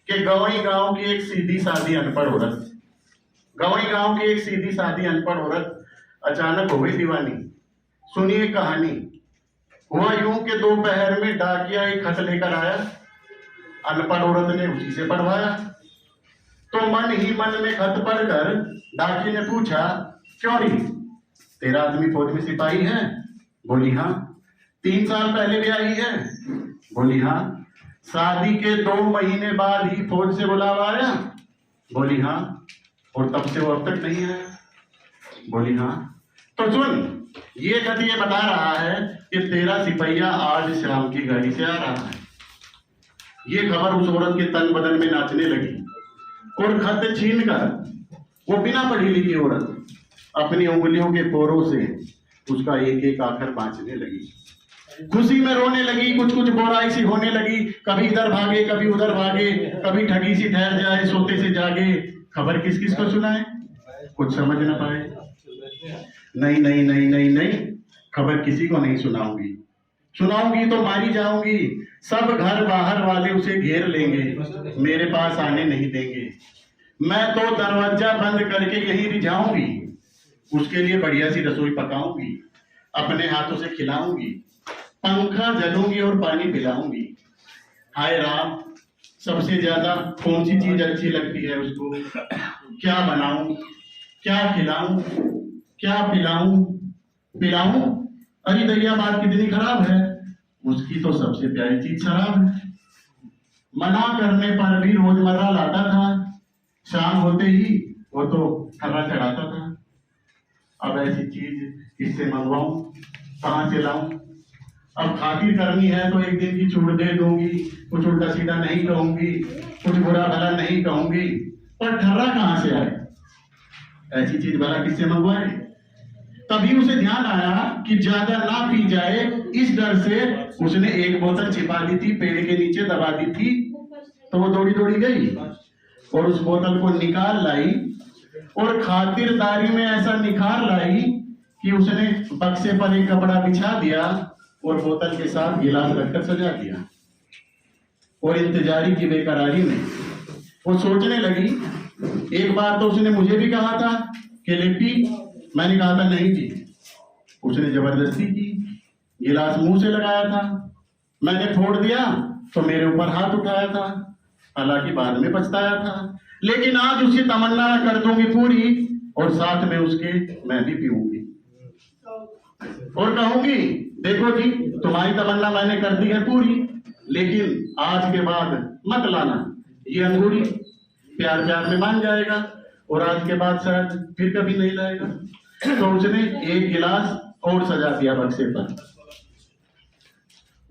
कि गवई गांव की एक सीधी सादी अनपढ़ औरत, गवई गांव की एक सीधी सादी अनपढ़ औरत अचानक हो गई दीवानी। सुनिए कहानी। हुआ यूं कि दोपहर में डाकिया एक खत लेकर आया। अनपढ़ औरत ने उसी से पढ़वाया। तो मन ही मन में खत पढ़कर डाकिया ने पूछा, क्यों री, तेरा आदमी फौज में सिपाही है? बोली हाँ। 3 साल पहले भी आई है? बोली हाँ। शादी के 2 महीने बाद ही फौज से बुलावा आया? बोली हाँ। और तब से वो अब तक नहीं आया? बोली हाँ। तो सुन, ये खत ये बता रहा है कि तेरा सिपहिया आज शाम की गाड़ी से आ रहा है। ये खबर उस औरत के तन बदन में नाचने लगी और खत छीनकर वो बिना पढ़ी लिखी औरत अपनी उंगलियों के पोरों से उसका एक एक आखर बांचने लगी। खुशी में रोने लगी, कुछ कुछ बोराई सी होने लगी। कभी इधर भागे, कभी उधर भागे, कभी ठगी सी ठहर जाए, सोते से जागे। खबर किस किस को सुनाए? कुछ समझ ना पाए। नहीं नहीं नहीं नहीं नहीं, खबर किसी को नहीं सुनाऊंगी। सुनाऊंगी तो मारी जाऊंगी। सब घर बाहर वाले उसे घेर लेंगे, मेरे पास आने नहीं देंगे। मैं तो दरवाजा बंद करके यहीं रिझाऊंगी। उसके लिए बढ़िया सी रसोई पकाऊंगी, अपने हाथों से खिलाऊंगी, पंखा जलूंगी और पानी पिलाऊंगी। हाय राम, सबसे ज्यादा कौन सी चीज अच्छी लगती है उसको? क्या बनाऊं, क्या खिलाऊं, क्या पिलाऊं? अरे दैया, बात कितनी खराब है। उसकी तो सबसे प्यारी चीज शराब है। मना करने पर भी रोजमर्रा लाता था। शाम होते ही वो तो खर्रा चढ़ाता था। अब ऐसी चीज किससे मंगवाऊं, कहां से लाऊं? अब खातिर करनी है तो एक दिन की छूट दे दूंगी, कुछ उल्टा सीधा नहीं कहूंगी, कुछ बुरा भला नहीं कहूंगी, पर ठर्रा कहां से आए? ऐसी चीज भला किससे मंगवाए? तभी उसे ध्यान आया कि ज्यादा ना पी जाए, इस डर से उसने एक बोतल छिपा दी थी, पेड़ के नीचे दबा दी थी। तो वो दौड़ी दौड़ी गई और उस बोतल को निकाल लाई और खातिरदारी में ऐसा निखार लाई कि उसने बक्से पर एक कपड़ा बिछा दिया और बोतल के साथ गिलास रखकर सजा दिया। और इंतजारी की बेकरारी में वो सोचने लगी, एक बार तो उसने मुझे भी कहा था कि ले पी। मैंने कहा था नहीं जी। उसने जबरदस्ती की, गिलास मुंह से लगाया था, मैंने फोड़ दिया तो मेरे ऊपर हाथ उठाया था, हालांकि बाद में पछताया था। लेकिन आज उसकी तमन्ना कर दूंगी पूरी और साथ में उसके मैं भी पीऊंगी और कहूंगी, देखो जी, तुम्हारी तमन्ना मैंने कर दी है पूरी, लेकिन आज के बाद मत लाना ये अंगूरी। प्यार प्यार में मान जाएगा और आज के बाद शायद फिर कभी नहीं लाएगा। तो उसने एक गिलास और सजा दिया बक्से पर।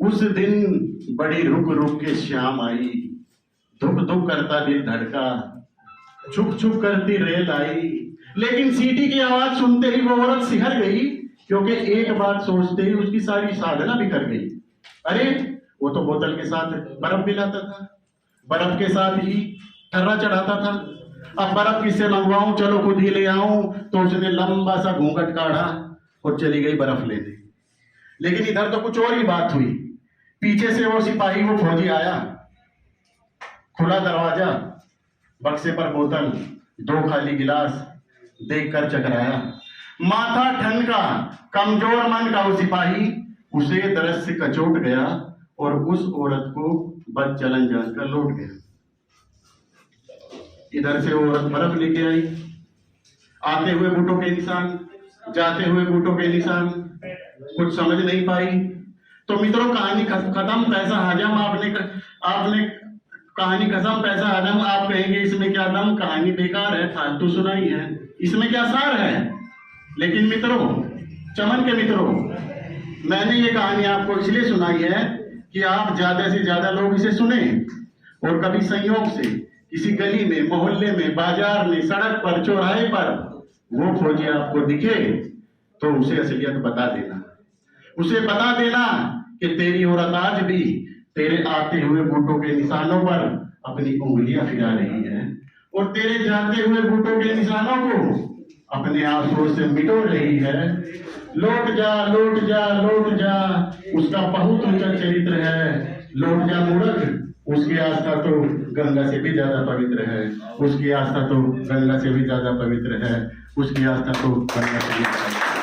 उस दिन बड़ी रुक रुक के शाम आई, धुक धुक करता दिल धड़का, छुप छुप करती रेल आई। लेकिन सीटी की आवाज सुनते ही वो औरत सिहर गई, क्योंकि एक बात सोचते ही उसकी सारी साधना बिखर गई। अरे वो तो बोतल के साथ बर्फ भी लाता था, बर्फ के साथ ही ठर्रा चढ़ाता था। अब बर्फ किससे मंगवाऊं, चलो खुद ही ले आऊं। तो उसने लंबा सा घूंघट काढ़ा और चली गई बर्फ लेने। लेकिन इधर तो कुछ और ही बात हुई। पीछे से वो सिपाही, वो फौजी आया, खुला दरवाजा, बक्से पर बोतल, 2 खाली गिलास देखकर चकराया। माथा ठनका, कमजोर मन का वो सिपाही उसे दरस से कचोट गया और उस औरत को बदचलन जानकर लौट गया। इधर से औरत बर्फ लेके आई, आते हुए बूटों के निशान, जाते हुए बूटों के निशान, कुछ समझ नहीं पाई। तो मित्रों, कहानी खत्म, पैसा हजम। आपने कहानी खत्म, पैसा हजम। आप कहेंगे इसमें क्या दम, कहानी बेकार है, फालतू सुनाई है, इसमें क्या सार है? लेकिन मित्रों, चमन के मित्रों, मैंने ये कहानी आपको इसलिए सुनाई है कि आप ज्यादा से ज्यादा लोग इसे सुने और कभी संयोग से किसी गली में, मोहल्ले में, बाजार में, सड़क पर, चौराहे पर वो फौजी आपको दिखे तो उसे असलियत बता देना। उसे बता देना कि तेरी औरत आज भी तेरे आते हुए बूटों के निशानों पर अपनी उंगलियां फिरा रही है और तेरे जाते हुए बूटों के निशानों को अपने आंसुओं से मिटो रही है। लौट जा, लौट जा, लौट जा, उसका बहुत ऊंचा चरित्र है। लौट जा मूर्ख, उसकी आस्था तो गंगा से भी ज्यादा पवित्र है, उसकी आस्था तो गंगा से भी ज्यादा पवित्र है, उसकी आस्था तो गंगा से भी ज्यादा